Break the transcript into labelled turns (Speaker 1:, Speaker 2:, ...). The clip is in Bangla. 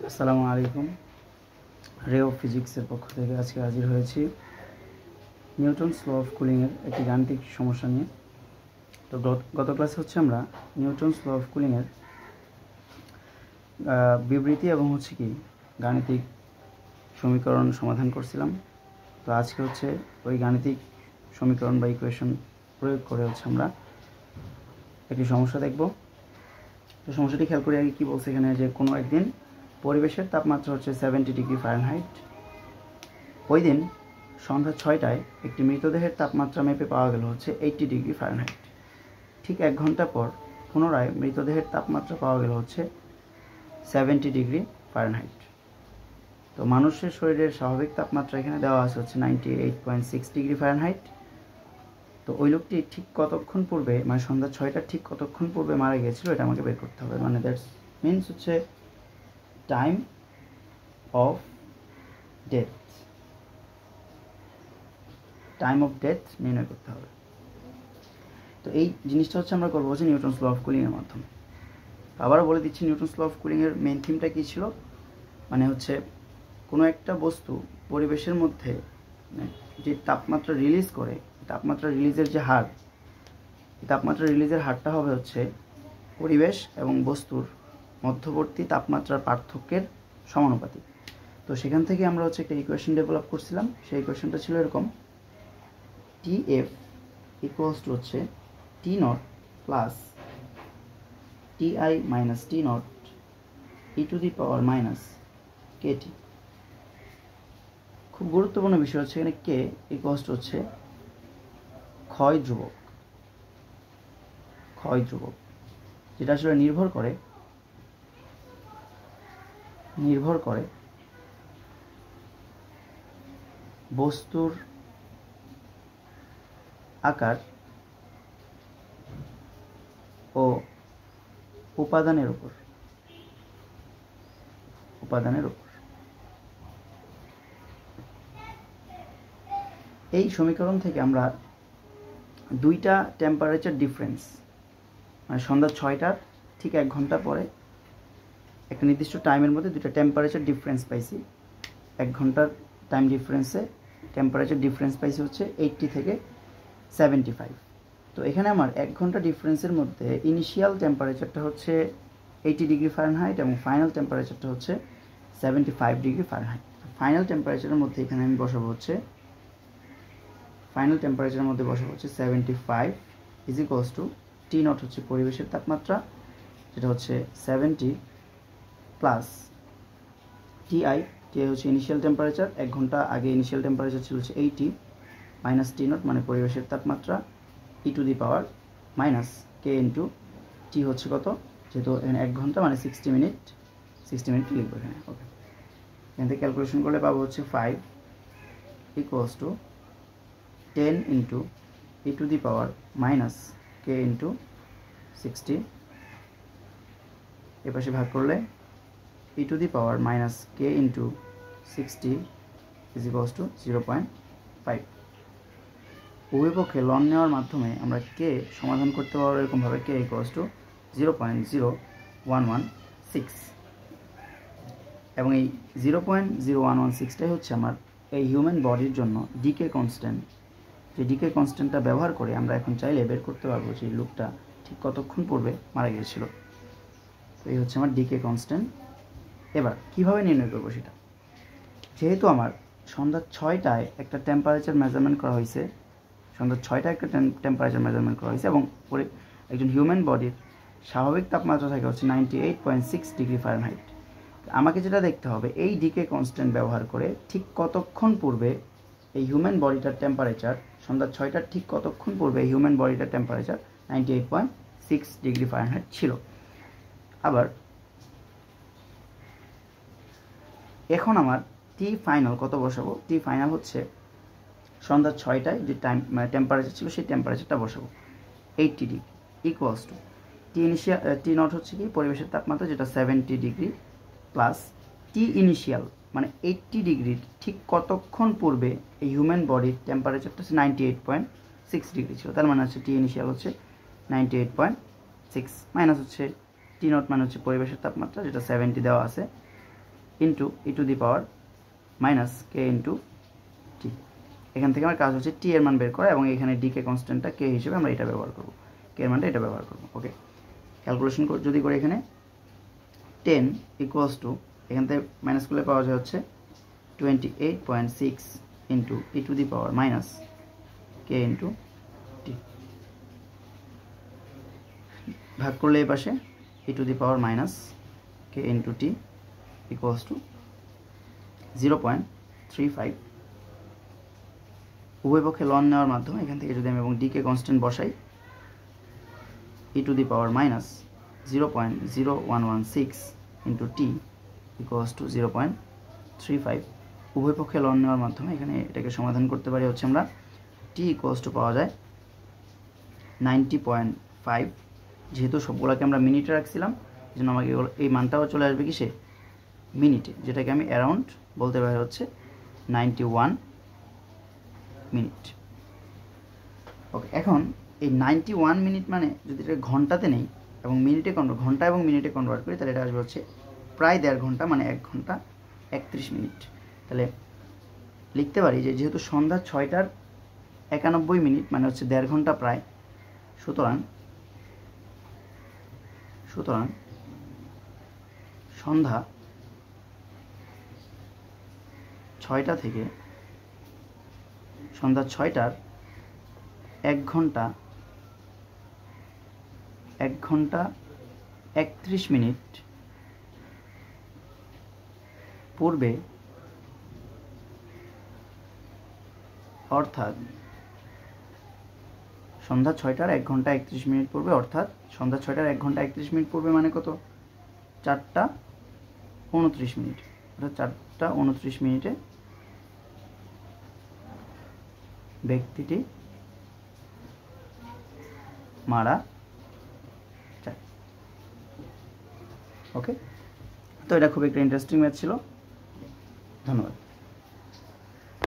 Speaker 1: আসসালামু আলাইকুম। রে অফ ফিজিক্সের পক্ষ থেকে আজকে হাজির হয়েছি নিউটনস ল অফ কুলিংয়ের একটি গাণিতিক সমস্যা নিয়ে। তো গত ক্লাসে আমরা নিউটনস ল অফ কুলিংয়ের বিবৃতি এবং কি গাণিতিক সমীকরণ সমাধান করছিলাম। তো আজকে ওই গাণিতিক সমীকরণ বা ইকুয়েশন প্রয়োগ করে আমরা একটি সমস্যা দেখব। তো সমস্যাটি খেয়াল করে আগে কী বলছে এখানে, যে কোনো একদিন পরিবেশের তাপমাত্রা 70 ডিগ্রি ফারেনহাইট। ওই দিন সন্ধ্যা 6টায় একটি মৃতদেহের তাপমাত্রা মেপে পাওয়া গেল 80 ডিগ্রি ফারেনহাইট। ঠিক 1 ঘন্টা পর পুনরায় মৃতদেহের তাপমাত্রা পাওয়া গেল 70 ডিগ্রি ফারেনহাইট। তো মানুষের শরীরের স্বাভাবিক তাপমাত্রা এখানে দেওয়া আছে 98.6 ডিগ্রি ফারেনহাইট। তো ওই লোকটি ঠিক কতক্ষণ পূর্বে, মানে সন্ধ্যা 6টার ঠিক কতক্ষণ পূর্বে মারা গিয়েছিল, এটা আমাকে বের করতে হবে। মানে that's means time of death, time of death নির্ণয় করতে হবে। তো এই জিনিসটা আমরা করবো নিউটনস ল অফ কুলিংয়ের মাধ্যমে। আবারও বলে দিচ্ছি, নিউটনস ল অফ কুলিংয়ের মেইন থিমটা কী ছিল, মানে কোনো একটা বস্তু পরিবেশের মধ্যে যে তাপমাত্রা রিলিজ করে, তাপমাত্রা রিলিজের যে হার, এই তাপমাত্রা রিলিজের হারটা হবে পরিবেশ এবং বস্তুর মধ্যবর্তী তাপমাত্রার পার্থক্যের সমানুপাতিক। তো সেখান থেকে আমরা একটা ইকুয়েশন ডেভেলপ করছিলাম। সেই ইকুয়েশনটা ছিল এরকম: TF equals to T0 plus TI minus T0 e two the power minus KT। খুব গুরুত্বপূর্ণ বিষয় এখানে K ইকুয়ালস টু ক্ষয় ধ্রুবক, যেটা আসলে নির্ভর করে বস্তুর আকার ও উপাদানের উপর। এই সমীকরণ থেকে আমরা দুইটা টেম্পারেচার ডিফারেন্স, মানে সন্ধ্যা 6টার ঠিক 1 ঘন্টা পরে একটা নির্দিষ্ট টাইমের মধ্যে দুইটা টেম্পারেচার ডিফারেন্স পাইছি। 1 ঘন্টার টাইম ডিফারেন্সে টেম্পারেচার ডিফারেন্স পাইছি 80 থেকে 75। তো এখানে আমার 1 ঘন্টা ডিফারেন্সের মধ্যে ইনিশিয়াল টেম্পারেচারটা 80 ডিগ্রি ফারেনহাইট এবং ফাইনাল টেম্পারেচারটা 75 ডিগ্রি ফারেনহাইট। ফাইনাল টেম্পারেচারের মধ্যে এখানে আমি বসাবো 75 ইজ ইকুয়ালস টু T0 পরিবেশের তাপমাত্রা, যেটা 70 প্লাস TI ইনিশিয়াল টেম্পারেচার। 1 ঘন্টা আগে ইনিশিয়াল টেম্পারেচার ছিল 80 মাইনাস T0 মানে পরিবেশের তাপমাত্রা, e two the power minus K into T কত, যেহেতু এখানে 1 ঘন্টা মানে 60 মিনিট লিখবো এখানে। ওকে, এখান থেকে ক্যালকুলেশন করলে পাবো 5 equals to 10 into e two the power minus K into 60। এপাশে ভাগ করলে e two the power minus K into 60 is equals to 0.5। উভয় পক্ষে লন নেওয়ার মাধ্যমে আমরা K সমাধান করতে পারবো এরকমভাবে: K ইকুয়ালস টু 0.0116। এবং এই 0.0116টাই আমার এই হিউম্যান বডির জন্য ডিকে কনস্ট্যান্ট। যে ডিকে কনস্ট্যান্টটা ব্যবহার করে আমরা এখন চাইলে বের করতে পারবো যে লোকটা ঠিক কতক্ষণ পূর্বে মারা গিয়েছিল। তো এই আমার ডিকে কনস্ট্যান্ট। এবার কিভাবে নির্ণয় করবো সেটা, যেহেতু আমার সন্ধ্যা 6টায় একটা টেম্পারেচার মেজারমেন্ট করা হয়েছে, এবং একজন হিউম্যান বডির স্বাভাবিক তাপমাত্রা থাকে 98.6 ডিগ্রি ফারেনহাইট। আমাকে যেটা দেখতে হবে, এই ডিকে কনস্ট্যান্ট ব্যবহার করে ঠিক কতক্ষণ পূর্বে এই হিউম্যান বডিটার টেম্পারেচার, সন্ধ্যা 6টার ঠিক কতক্ষণ পূর্বে এই হিউম্যান বডিটার টেম্পারেচার 98.6 ডিগ্রি ফারেনহাইট ছিল। আবার এখন আমার টি ফাইনাল কত বসাবো? টি ফাইনাল সন্ধ্যা 6টায় যে টেম্পারেচার ছিল সেই টেম্পারেচারটা বসাবো 80 ডিগ্রি ইকুয়ালস টু T0 কি পরিবেশের তাপমাত্রা, যেটা 70 ডিগ্রি প্লাস T ইনিশিয়াল মানে 80 ডিগ্রির ঠিক কতক্ষণ পূর্বে এই হিউম্যান বডির টেম্পারেচারটা 98.6 ডিগ্রি ছিল। তার মানে T ইনিশিয়াল 98.6 মাইনাস T0 মানে পরিবেশের তাপমাত্রা, যেটা 70 দেওয়া আছে, into e to the power minus k into t. এখান থেকে আমার কাজ হচ্ছে টি এর মান বের করা এবং এখানে ডি কে কনস্ট্যান্টটা কে হিসেবে আমরা এটা ব্যবহার করব, কে এর মানটা এটা ব্যবহার করব। ওকে, ক্যালকুলেশন যদি করে এখানে 10 ইকুয়ালস টু, এখান থেকে মাইনাস করলে পাওয়া যায় হচ্ছে 28.6 into e to the power minus k into t. ভাগ করলে এই পাশে e to the power minus k into t equals to 0.35। উভয় পক্ষে লন নেওয়ার মাধ্যমে এখান থেকে যদি আমি এবং ডি কে কনস্ট্যান্ট বসাই, e to the power minus 0.0116 into t equals to 0.35। উভয় পক্ষে লন নেওয়ার মাধ্যমে এখানে এটাকে সমাধান করতে পারি হচ্ছে আমরা টি ইকুয়ালস টু পাওয়া যায় 90.5। যেহেতু সবগুলোকে আমরা মিনিটে রাখছিলাম এই জন্য আমাকে এই মানটাও চলে আসবে কিসে, মিনিটে, যেটাকে আমি অ্যারাউন্ড বলতে পারি হচ্ছে 91 মিনিট। ওকে, এখন এই 91 মিনিট মানে যদি এটা ঘন্টাতে নেই এবং মিনিটে ঘন্টা এবং মিনিটে কনভার্ট করি তাহলে এটা আসবে হচ্ছে প্রায় 1.5 ঘন্টা, মানে 1 ঘন্টা 31 মিনিট। তাহলে লিখতে পারি যে যেহেতু সন্ধ্যা 6টার 91 মিনিট মানে হচ্ছে 1.5 ঘন্টা প্রায়, সুতরাং সন্ধ্যা 6টা থেকে সন্ধ্যা 6টার 1 ঘন্টা 31 মিনিট পূর্বে, অর্থাৎ সন্ধ্যা 6টার 1 ঘন্টা 31 মিনিট পূর্বে, অর্থাৎ সন্ধ্যা 6টার 1 ঘন্টা 31 মিনিট পূর্বে মানে কত, 4টা 29 মিনিট, অর্থাৎ 4টা 29 মিনিটে ব্যক্তিটি মারা যায়। ওকে, তো এটা খুব একটা ইন্টারেস্টিং ম্যাচ ছিল। ধন্যবাদ।